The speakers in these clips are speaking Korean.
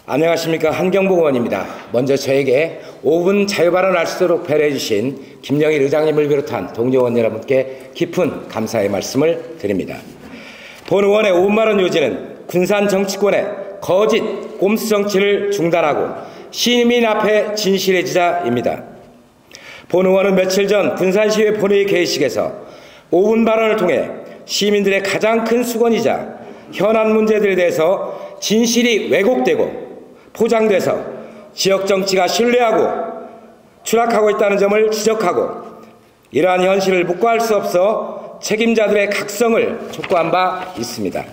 안녕하십니까. 한경복 의원입니다. 먼저 저에게 5분 자유발언할 수 있도록 배려해 주신 김영일 의장님을 비롯한 동료 의원 여러분께 깊은 감사의 말씀을 드립니다. 본 의원의 5분 발언 요지는 군산 정치권의 거짓 꼼수 정치를 중단하고 시민 앞에 진실해지자입니다. 본 의원은 며칠 전 군산시의회 본회의 개회식에서 5분 발언을 통해 시민들의 가장 큰 수건이자 현안 문제들에 대해서 진실이 왜곡되고 포장돼서 지역정치가 신뢰하고 추락하고 있다는 점을 지적하고 이러한 현실을 묵과할 수 없어 책임자들의 각성을 촉구한 바 있습니다.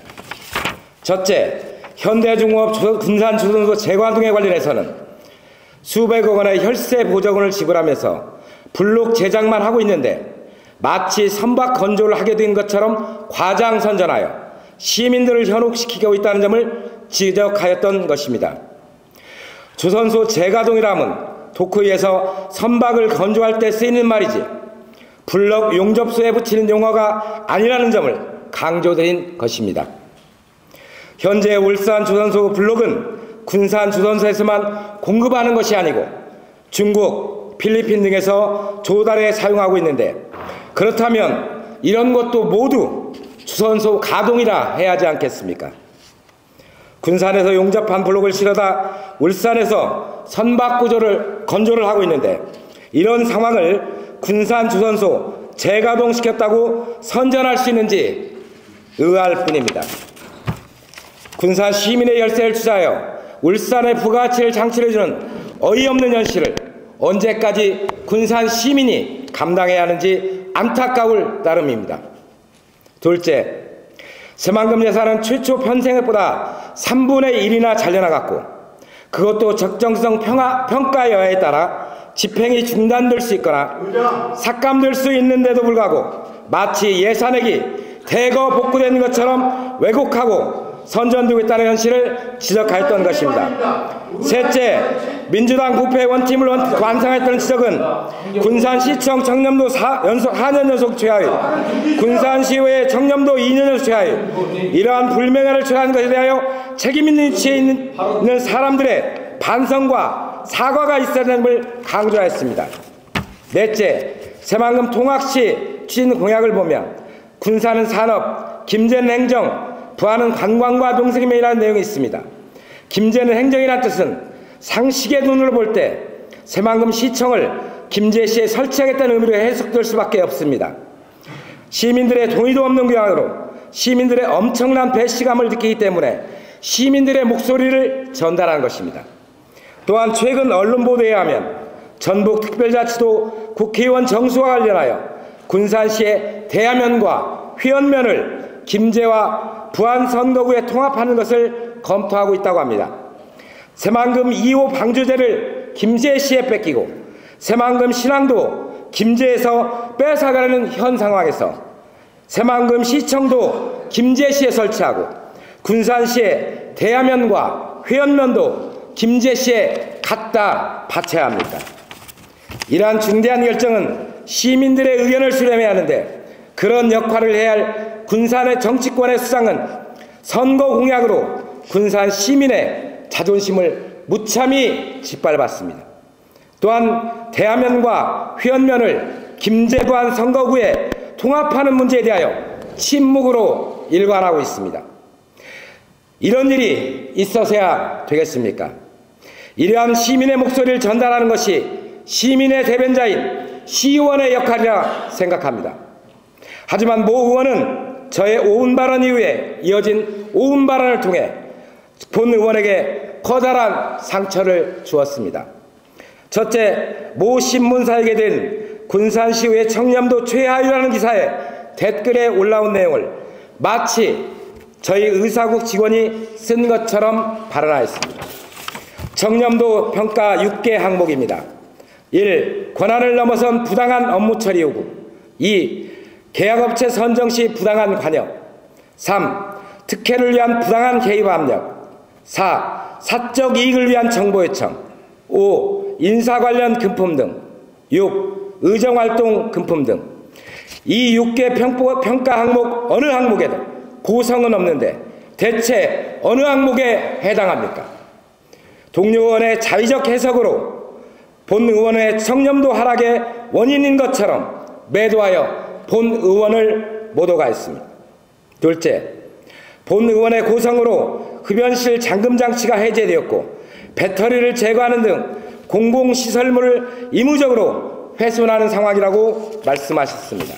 첫째, 현대중공업 군산조선소 재관 등에 관련해서는 수백억 원의 혈세 보조금을 지불하면서 블록 제작만 하고 있는데 마치 선박 건조를 하게 된 것처럼 과장선전하여 시민들을 현혹시키고 있다는 점을 지적하였던 것입니다. 조선소 재가동이라면 도크에서 선박을 건조할 때 쓰이는 말이지 블럭 용접소에 붙이는 용어가 아니라는 점을 강조드린 것입니다. 현재 울산 조선소 블럭은 군산 조선소에서만 공급하는 것이 아니고 중국, 필리핀 등에서 조달해 사용하고 있는데 그렇다면 이런 것도 모두 조선소 가동이라 해야 하지 않겠습니까? 군산에서 용접한 블록을 실어다 울산에서 선박 건조를 하고 있는데 이런 상황을 군산 조선소 재가동시켰다고 선전할 수 있는지 의아할 뿐입니다. 군산 시민의 열세를 투자하여 울산의 부가가치를 창출해주는 어이없는 현실을 언제까지 군산 시민이 감당해야 하는지 안타까울 따름입니다. 둘째, 새만금 예산은 최초 편성액보다 3분의 1이나 잘려나갔고 그것도 적정성 평가여하에 따라 집행이 중단될 수 있거나 삭감될 수 있는데도 불구하고 마치 예산액이 대거 복구된 것처럼 왜곡하고 선전되고 있다는 현실을 지적하였던 것입니다. 셋째, 민주당 부패 원팀을 완성했다는 지적은 군산시청 청렴도 4년 연속 최하위, 군산시의회 청렴도 2년 연속 최하위, 이러한 불명예를 초래한 것에 대하여 책임 있는 위치에 있는 사람들의 반성과 사과가 있어야 되는 것을 강조하였습니다. 넷째, 새만금 통학시 추진 공약을 보면 군산은 산업, 김제는 행정, 부안은 관광과 동생임이라는 내용이 있습니다. 김제는 행정이라는 뜻은 상식의 눈으로 볼 때 새만금 시청을 김제시에 설치하겠다는 의미로 해석될 수밖에 없습니다. 시민들의 동의도 없는 규양으로 시민들의 엄청난 배시감을 느끼기 때문에 시민들의 목소리를 전달한 것입니다. 또한 최근 언론 보도에 의하면 전북특별자치도 국회의원 정수와 관련하여 군산시의 대야면과 회원면을 김제와 부안 선거구에 통합하는 것을 검토하고 있다고 합니다. 새만금 2호 방조제를 김제시에 뺏기고 새만금 신항도 김제에서 뺏어가려는 현 상황에서 새만금 시청도 김제시에 설치하고 군산시의 대야면과 회원면도 김제시에 갖다 바쳐야 합니다. 이러한 중대한 결정은 시민들의 의견을 수렴해야 하는데 그런 역할을 해야 할 군산의 정치권의 수장은 선거 공약으로 군산 시민의 자존심을 무참히 짓밟았습니다. 또한 대야면과 회원면을 김제부안 선거구에 통합하는 문제에 대하여 침묵으로 일관하고 있습니다. 이런 일이 있어서야 되겠습니까? 이러한 시민의 목소리를 전달하는 것이 시민의 대변자인 시의원의 역할이라 생각합니다. 하지만 모 의원은 저의 5분 발언 이후에 이어진 5분 발언을 통해 본 의원에게 커다란 상처를 주었습니다. 첫째, 모 신문사에게 된 군산시의회 청렴도 최하위라는 기사에 댓글에 올라온 내용을 마치 저희 의사국 직원이 쓴 것처럼 발언하였습니다. 청렴도 평가 6개 항목입니다. 1. 권한을 넘어선 부당한 업무 처리 요구. 2. 계약업체 선정 시 부당한 관여. 3. 특혜를 위한 부당한 개입 압력. 4. 사적 이익을 위한 정보 요청. 5. 인사 관련 금품 등. 6. 의정활동 금품 등. 이 6개 평가 항목 어느 항목에도 고성은 없는데 대체 어느 항목에 해당합니까? 동료 의원의 자의적 해석으로 본 의원의 청렴도 하락의 원인인 것처럼 매도하여 본 의원을 모독하였습니다. 둘째, 본 의원의 고성으로 흡연실 잠금장치가 해제되었고 배터리를 제거하는 등 공공시설물을 의무적으로 훼손하는 상황이라고 말씀하셨습니다.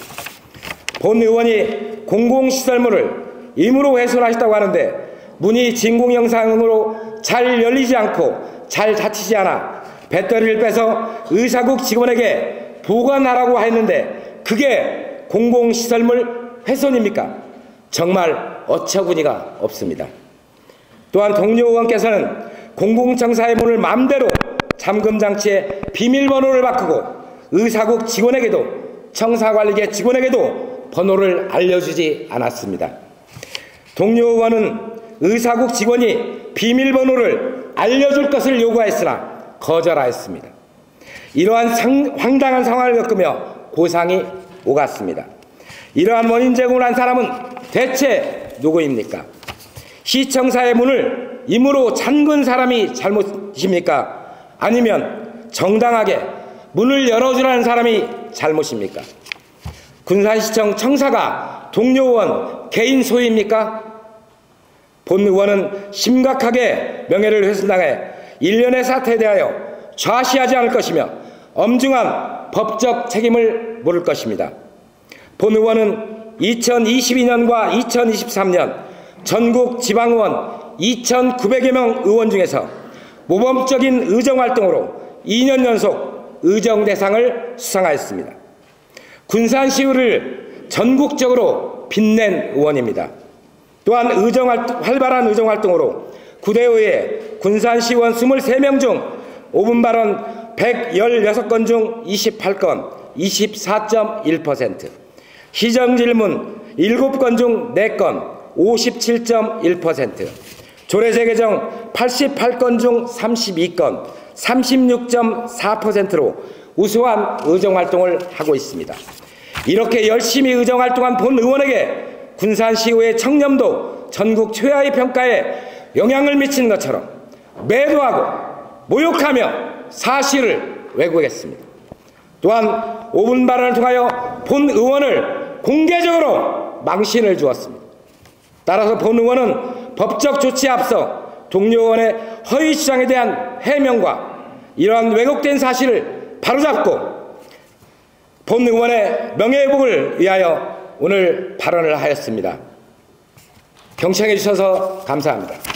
본 의원이 공공시설물을 의무로 훼손하셨다고 하는데 문이 진공 영상으로 잘 열리지 않고 잘 닫히지 않아 배터리를 빼서 의사국 직원에게 보관하라고 했는데 그게 공공시설물 훼손입니까? 정말 어처구니가 없습니다. 또한 동료 의원께서는 공공청사의 문을 마음대로 잠금장치의 비밀번호를 바꾸고 의사국 직원에게도 청사관리계 직원에게도 번호를 알려주지 않았습니다. 동료 의원은 의사국 직원이 비밀번호를 알려줄 것을 요구했으나 거절하였습니다. 이러한 황당한 상황을 겪으며 고상이 오갔습니다. 이러한 원인 제공을 한 사람은 대체 누구입니까? 시청사의 문을 임으로 잠근 사람이 잘못입니까? 아니면 정당하게 문을 열어주라는 사람이 잘못입니까? 군산시청 청사가 동료 의원 개인 소유입니까? 본 의원은 심각하게 명예를 훼손당해 일련의 사태에 대하여 좌시하지 않을 것이며 엄중한 법적 책임을 물을 것입니다. 본 의원은 2022년과 2023년 전국 지방의원 2,900여 명 의원 중에서 모범적인 의정활동으로 2년 연속 의정대상을 수상하였습니다. 군산시의를 전국적으로 빛낸 의원입니다. 또한 활발한 의정활동으로 구대의회 군산시의원 23명 중 5분 발언 116건 중 28건, 24.1%, 시정질문 7건 중 4건, 57.1%, 조례재개정 88건 중 32건, 36.4%로 우수한 의정활동을 하고 있습니다. 이렇게 열심히 의정활동한 본 의원에게 군산시의회 청렴도 전국 최하위 평가에 영향을 미치는 것처럼 매도하고 모욕하며 사실을 왜곡했습니다. 또한 5분 발언을 통하여 본 의원을 공개적으로 망신을 주었습니다. 따라서 본 의원은 법적 조치에 앞서 동료 의원의 허위 주장에 대한 해명과 이러한 왜곡된 사실을 바로잡고 본 의원의 명예회복을 위하여 오늘 발언을 하였습니다. 경청해 주셔서 감사합니다.